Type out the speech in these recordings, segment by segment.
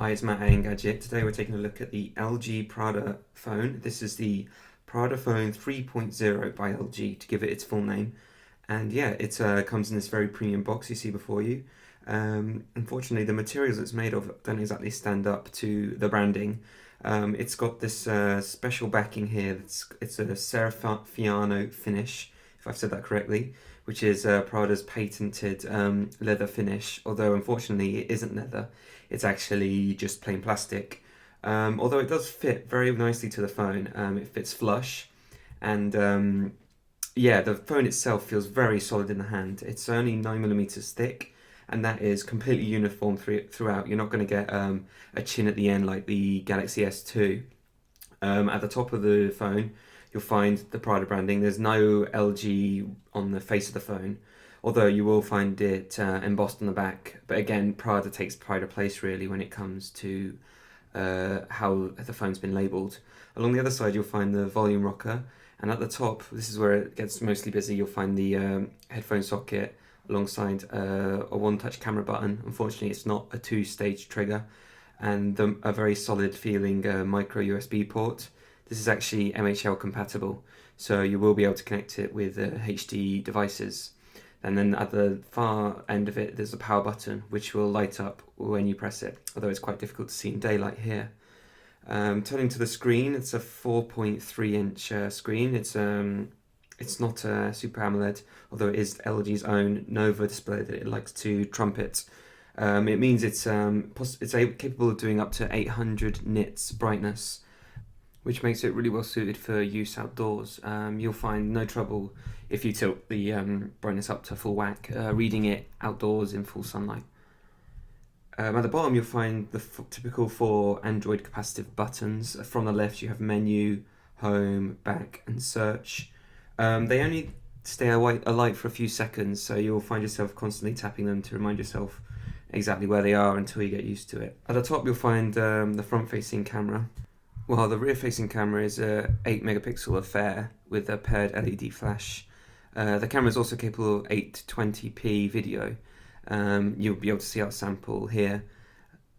Hi, it's Matt at Engadget. Today we're taking a look at the LG Prada phone. This is the Prada phone 3.0 by LG, to give it its full name. And yeah, it comes in this very premium box you see before you. Unfortunately, the materials it's made of don't exactly stand up to the branding. It's got this special backing here. It's a Serafiano finish, if I've said that correctly, which is Prada's patented leather finish, although unfortunately it isn't leather. It's actually just plain plastic. Although it does fit very nicely to the phone. It fits flush, and yeah, the phone itself feels very solid in the hand. It's only 9mm thick, and that is completely uniform throughout. You're not going to get a chin at the end like the Galaxy S2. At the top of the phone, you'll find the Prada branding. There's no LG on the face of the phone, although you will find it embossed on the back. But again, Prada takes pride of place really when it comes to how the phone's been labelled. Along the other side, you'll find the volume rocker, and at the top, this is where it gets mostly busy, you'll find the headphone socket alongside a one-touch camera button. Unfortunately, it's not a two-stage trigger, and a very solid feeling micro USB port. This is actually MHL compatible, so you will be able to connect it with HD devices. And then at the far end of it, there's a power button, which will light up when you press it, although it's quite difficult to see in daylight here. Turning to the screen, it's a 4.3-inch screen. It's not a Super AMOLED, although it is LG's own Nova display that it likes to trumpet. It means it's capable of doing up to 800 nits brightness, which makes it really well suited for use outdoors. You'll find no trouble if you tilt the brightness up to full whack, reading it outdoors in full sunlight. At the bottom, you'll find the typical 4 Android capacitive buttons. From the left, you have menu, home, back, and search. They only stay alight for a few seconds, so you'll find yourself constantly tapping them to remind yourself exactly where they are until you get used to it. At the top, you'll find the front-facing camera, while the rear-facing camera is a 8-megapixel affair with a paired LED flash. The camera is also capable of 820p video. You'll be able to see our sample here.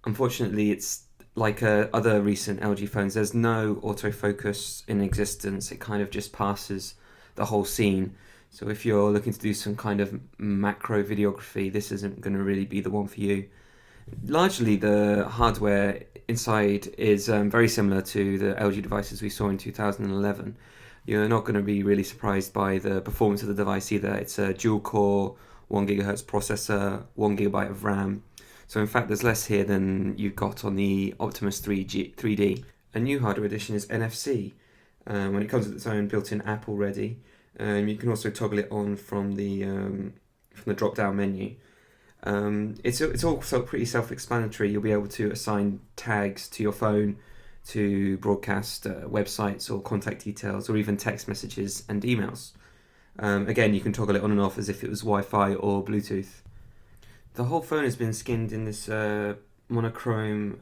Unfortunately, it's like other recent LG phones. There's no autofocus in existence. It kind of just passes the whole scene. So if you're looking to do some kind of macro videography, this isn't going to really be the one for you. Largely, the hardware inside is very similar to the LG devices we saw in 2011. You're not going to be really surprised by the performance of the device either. It's a dual-core 1 GHz processor, 1 GB of RAM. So in fact, there's less here than you got on the Optimus 3D. A new hardware addition is NFC. When it comes with its own built-in app already, you can also toggle it on from the drop-down menu. It's also pretty self-explanatory. You'll be able to assign tags to your phone to broadcast websites or contact details, or even text messages and emails. Again, you can toggle it on and off as if it was Wi-Fi or Bluetooth. The whole phone has been skinned in this monochrome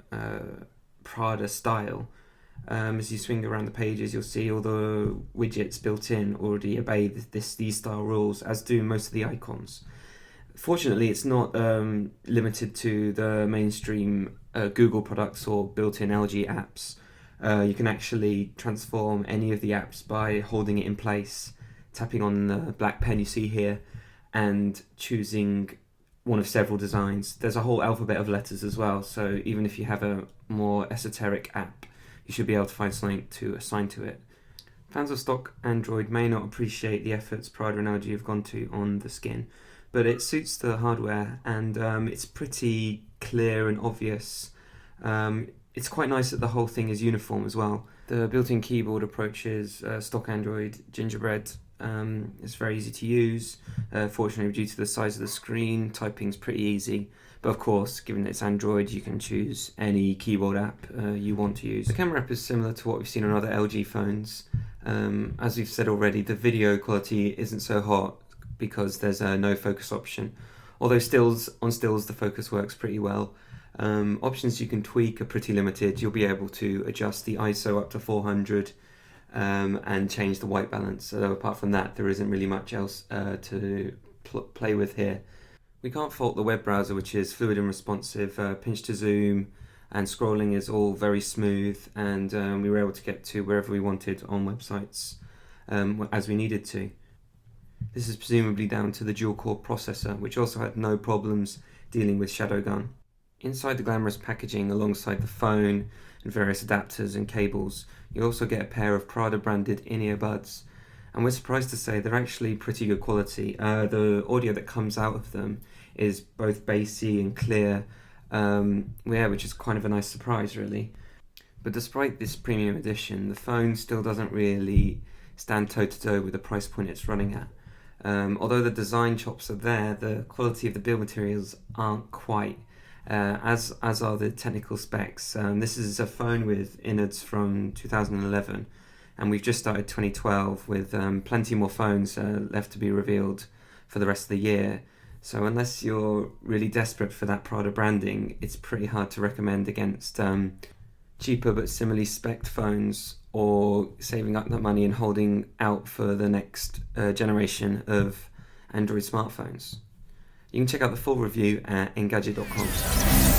Prada style. As you swing around the pages, you'll see all the widgets built in already obey these style rules, as do most of the icons. Fortunately, it's not limited to the mainstream Google products or built-in LG apps. You can actually transform any of the apps by holding it in place, tapping on the black pen you see here, and choosing one of several designs. There's a whole alphabet of letters as well, so even if you have a more esoteric app, you should be able to find something to assign to it. Fans of stock Android may not appreciate the efforts Prada and LG have gone to on the skin, but it suits the hardware, and it's pretty clear and obvious. It's quite nice that the whole thing is uniform as well. The built-in keyboard approaches stock Android gingerbread. It's very easy to use. Fortunately, due to the size of the screen, typing's pretty easy. But of course, given that it's Android, you can choose any keyboard app you want to use. The camera app is similar to what we've seen on other LG phones. As we've said already, the video quality isn't so hot because there's a no focus option. Although on stills the focus works pretty well. Options you can tweak are pretty limited. You'll be able to adjust the ISO up to 400 and change the white balance. Although apart from that, there isn't really much else to play with here. We can't fault the web browser, which is fluid and responsive. Pinch to zoom, and scrolling is all very smooth, and we were able to get to wherever we wanted on websites as we needed to. This is presumably down to the dual-core processor, which also had no problems dealing with shadowgun. Inside the glamorous packaging, alongside the phone and various adapters and cables, you also get a pair of Prada-branded in-ear buds, and we're surprised to say they're actually pretty good quality. The audio that comes out of them is both bassy and clear, which is kind of a nice surprise, really. But despite this premium edition, the phone still doesn't really stand toe-to-toe with the price point it's running at. Although the design chops are there, the quality of the build materials aren't quite, as are the technical specs. This is a phone with innards from 2011, and we've just started 2012 with plenty more phones left to be revealed for the rest of the year. So unless you're really desperate for that Prada branding, it's pretty hard to recommend against cheaper but similarly spec'd phones, or saving up that money and holding out for the next generation of Android smartphones. You can check out the full review at Engadget.com.